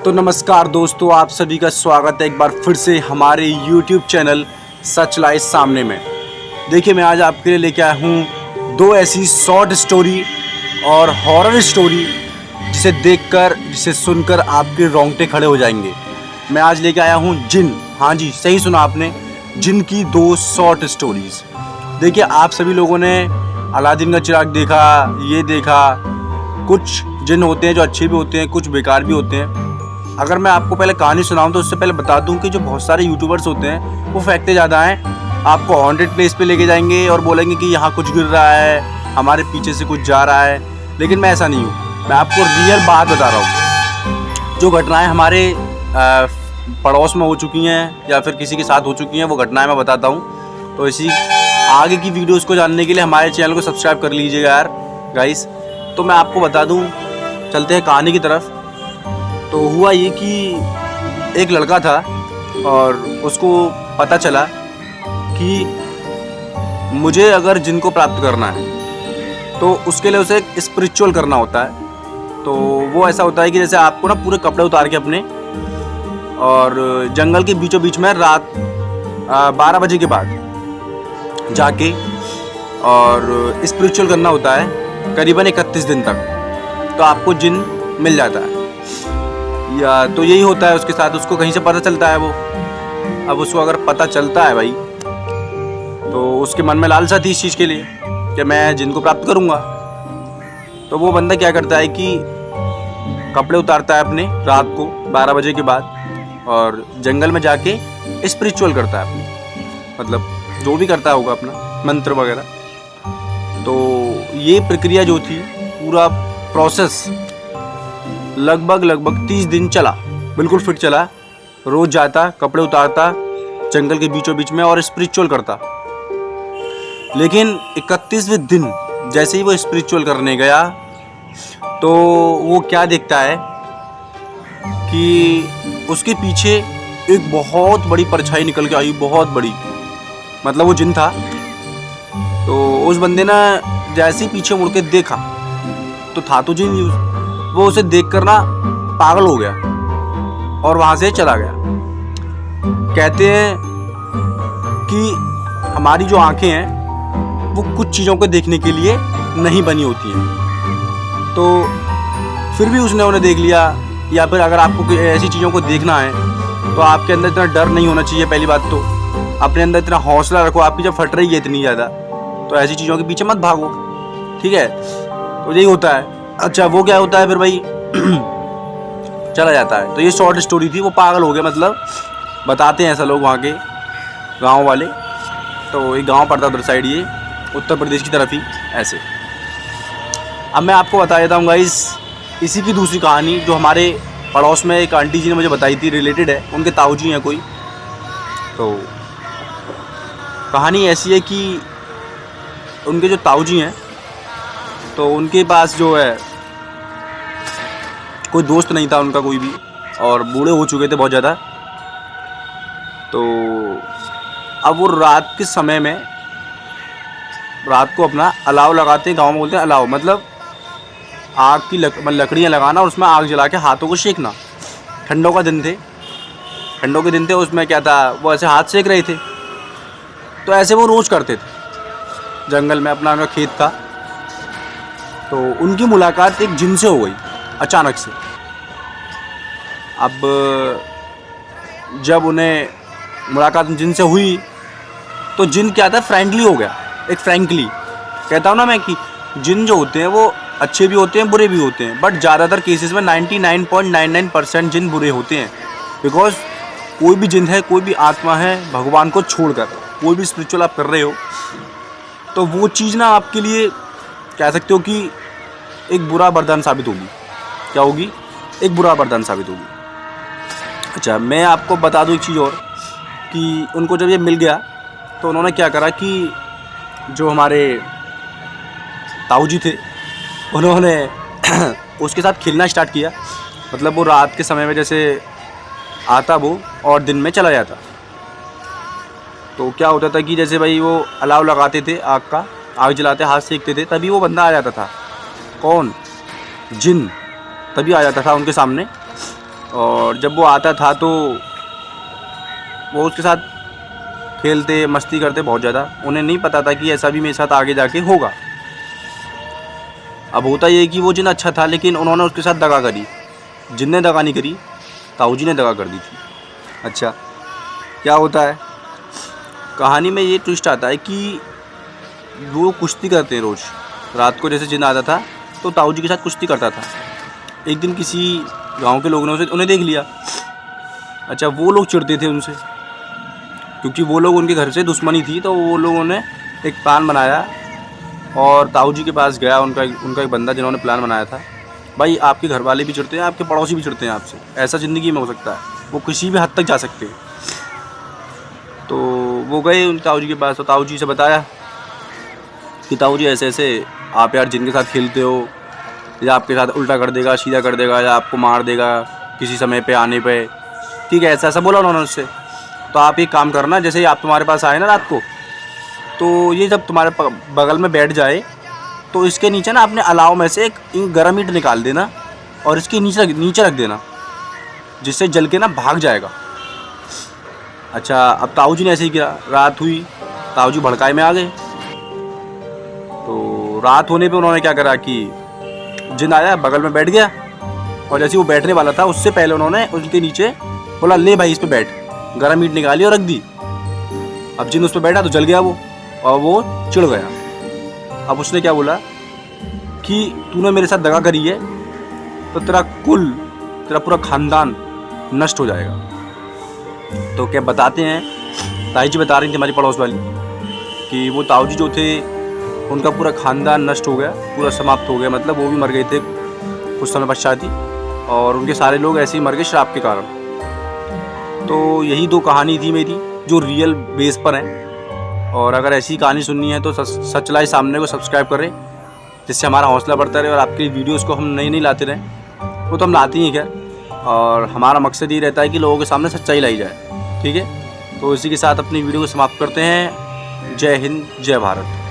तो नमस्कार दोस्तों, आप सभी का स्वागत है एक बार फिर से हमारे YouTube चैनल सच लाइस सामने में। देखिए, मैं आज आपके लिए लेके आया हूँ दो ऐसी शॉर्ट स्टोरी और हॉरर स्टोरी जिसे देखकर, जिसे सुनकर आपके रोंगटे खड़े हो जाएंगे। मैं आज लेके आया हूँ जिन। हाँ जी, सही सुना आपने, जिन की दो शॉर्ट स्टोरीज। देखिए, आप सभी लोगों ने अलादीन का चिराग देखा, ये देखा। कुछ जिन होते हैं जो अच्छे भी होते हैं, कुछ बेकार भी होते हैं। अगर मैं आपको पहले कहानी सुनाऊं तो उससे पहले बता दूं कि जो बहुत सारे यूट्यूबर्स होते हैं वो फैक्टे ज़्यादा हैं। आपको हॉन्टेड प्लेस पे लेके जाएंगे और बोलेंगे कि यहाँ कुछ गिर रहा है, हमारे पीछे से कुछ जा रहा है। लेकिन मैं ऐसा नहीं हूँ, मैं आपको रियल बात बता रहा हूँ। जो घटनाएं हमारे पड़ोस में हो चुकी हैं या फिर किसी के साथ हो चुकी हैं, वो घटनाएं मैं बताता हूँ। तो इसी आगे की वीडियोज़ को जानने के लिए हमारे चैनल को सब्सक्राइब कर लीजिएगा यार गाइस। तो मैं आपको बता दूँ, चलते हैं कहानी की तरफ। तो हुआ ये कि एक लड़का था और उसको पता चला कि मुझे अगर जिन को प्राप्त करना है तो उसके लिए उसे एक स्पिरिचुअल करना होता है। तो वो ऐसा होता है कि जैसे आपको ना पूरे कपड़े उतार के अपने और जंगल के बीचों बीच में रात 12 बजे के बाद जाके और स्पिरिचुअल करना होता है करीबन 31 दिन तक, तो आपको जिन मिल जाता है। या तो यही होता है उसके साथ, उसको कहीं से पता चलता है वो। अब उसको अगर पता चलता है भाई, तो उसके मन में लालसा थी इस चीज़ के लिए कि मैं जिन को प्राप्त करूँगा। तो वो बंदा क्या करता है कि कपड़े उतारता है अपने रात को 12 बजे के बाद और जंगल में जाके स्पिरिचुअल करता है अपने, मतलब जो भी करता होगा अपना मंत्र वगैरह। तो ये प्रक्रिया जो थी, पूरा प्रोसेस लगभग 30 दिन चला, बिल्कुल फिट चला। रोज जाता, कपड़े उतारता जंगल के बीचों बीच में और स्पिरिचुअल करता। लेकिन 31वें दिन जैसे ही वो स्पिरिचुअल करने गया तो वो क्या देखता है कि उसके पीछे एक बहुत बड़ी परछाई निकल के आई, बहुत बड़ी, मतलब वो जिन था। तो उस बंदे ने जैसे ही पीछे मुड़ के देखा तो था तो जिन, वो उसे देखकर ना पागल हो गया और वहाँ से चला गया। कहते हैं कि हमारी जो आंखें हैं वो कुछ चीज़ों को देखने के लिए नहीं बनी होती हैं, तो फिर भी उसने उन्हें देख लिया। या फिर अगर आपको ऐसी चीज़ों को देखना है तो आपके अंदर इतना डर नहीं होना चाहिए। पहली बात तो अपने अंदर इतना हौसला रखो, आपकी जब फट रही है इतनी ज़्यादा, तो ऐसी चीज़ों के पीछे मत भागो, ठीक है। तो यही होता है। अच्छा, वो क्या होता है फिर भाई चला जाता है। तो ये शॉर्ट स्टोरी थी। वो पागल हो गया, मतलब बताते हैं ऐसा लोग वहाँ के गांव वाले। तो एक गांव पड़ता उधर साइड, ये उत्तर प्रदेश की तरफ ही ऐसे। अब मैं आपको बता देता हूँ गाइस इसी की दूसरी कहानी, जो हमारे पड़ोस में एक आंटी जी ने मुझे बताई थी, रिलेटेड है, उनके ताऊ जी हैं कोई। तो कहानी ऐसी है कि उनके जो ताऊ जी हैं, तो उनके पास जो है कोई दोस्त नहीं था उनका कोई भी, और बूढ़े हो चुके थे बहुत ज़्यादा। तो अब वो रात के समय में, रात को अपना अलाव लगाते हैं, गांव में बोलते हैं अलाव, मतलब आग की लकड़ियाँ लगाना और उसमें आग जला के हाथों को सेकना। ठंडों का दिन थे, ठंडों के दिन थे, उसमें क्या था, वो ऐसे हाथ सेक रहे थे। तो ऐसे वो रोज़ करते थे जंगल में, अपना उनका खेत था। तो उनकी मुलाकात एक जिन से हो गई अचानक से। अब जब उन्हें मुलाकात जिन से हुई तो जिन क्या था, फ्रेंडली हो गया, एक फ्रैंकली। कहता हूँ ना मैं कि जिन जो होते हैं वो अच्छे भी होते हैं, बुरे भी होते हैं, बट ज़्यादातर केसेस में 99.99% जिन बुरे होते हैं। बिकॉज कोई भी जिन है, कोई भी आत्मा है, भगवान को छोड़कर कोई भी स्पिरिचुअल आप कर रहे हो, तो वो चीज़ ना आपके लिए कह सकते हो कि एक बुरा वरदान साबित होगी। क्या होगी? एक बुरा वरदान साबित होगी। अच्छा, मैं आपको बता दूँ एक चीज़ और, कि उनको जब ये मिल गया तो उन्होंने क्या करा कि जो हमारे ताऊ जी थे, उन्होंने उसके साथ खेलना स्टार्ट किया। मतलब वो रात के समय में जैसे आता वो और दिन में चला जाता। तो क्या होता था कि जैसे भाई वो अलाव लगाते थे, आग का आग जलाते, हाथ सेकते थे, तभी वो बंदा आ जाता था। कौन? जिन। तभी आ जाता था उनके सामने और जब वो आता था तो वो उसके साथ खेलते मस्ती करते बहुत ज़्यादा। उन्हें नहीं पता था कि ऐसा भी मेरे साथ आगे जाके होगा। अब होता ये कि वो जिन अच्छा था, लेकिन उन्होंने उसके साथ दगा करी। जिन ने दगा नहीं करी, ताऊ जी ने दगा कर दी थी। अच्छा, क्या होता है कहानी में, ये ट्विस्ट आता है कि वो कुश्ती करते हैं रोज़ रात को। जैसे जिन आता था तो ताऊ जी के साथ कुश्ती करता था। एक दिन किसी गांव के लोगों ने उन्हें देख लिया। अच्छा, वो लोग चिढ़ते थे उनसे, क्योंकि वो लोग उनके घर से दुश्मनी थी। तो वो लोगों ने एक प्लान बनाया और ताऊ जी के पास गया उनका एक बंदा जिन्होंने प्लान बनाया था। भाई, आपके घर वाले भी चिढ़ते हैं, आपके पड़ोसी भी चिढ़ते हैं आपसे, ऐसा ज़िंदगी में हो सकता है, वो किसी भी हद तक जा सकते हैं। तो वो गए उन ताऊ जी के पास, तो ताऊ जी से बताया कि ताऊ जी ऐसे ऐसे आप यार जिनके साथ खेलते हो, या आपके साथ उल्टा कर देगा, सीधा कर देगा, या आपको मार देगा किसी समय पे आने पे, ठीक है, ऐसा ऐसा बोला उन्होंने उससे। तो आप एक काम करना, जैसे ही आप तुम्हारे पास आए ना रात को, तो ये जब तुम्हारे बगल में बैठ जाए तो इसके नीचे ना अपने अलाव में से एक गर्म ईंट निकाल देना और इसके नीचे रख देना, जिससे जल के ना भाग जाएगा। अच्छा, अब ताऊ जी ने ऐसे ही किया। रात हुई, ताऊ जी भड़काए में आ गए। तो रात होने पे उन्होंने क्या करा कि जिन आया बगल में बैठ गया, और जैसे वो बैठने वाला था उससे पहले उन्होंने उनके नीचे बोला, ले भाई इस पे बैठ। गर्म ईंट निकाली और रख दी। अब जिन उस पर बैठा तो जल गया वो, और वो चिढ़ गया। अब उसने क्या बोला कि तूने मेरे साथ दगा करी है तो तेरा पूरा ख़ानदान नष्ट हो जाएगा। तो क्या बताते हैं, ताई जी बता रही थी हमारी पड़ोस वाली, कि वो ताऊ जी जो थे उनका पूरा ख़ानदान नष्ट हो गया, पूरा समाप्त हो गया। मतलब वो भी मर गए थे कुछ समय पश्चात ही, और उनके सारे लोग ऐसे ही मर गए श्राप के कारण। तो यही दो कहानी थी मेरी जो रियल बेस पर हैं। और अगर ऐसी कहानी सुननी है तो सच लाइव सामने को सब्सक्राइब करें, जिससे हमारा हौसला बढ़ता रहे और आपके वीडियोस को हम नई लाते रहें। वो तो हम लाते ही हैं खैर, और हमारा मकसद ये रहता है कि लोगों के सामने सच्चाई लाई जाए। ठीक है, तो इसी के साथ अपनी वीडियो को समाप्त करते हैं। जय हिंद, जय भारत।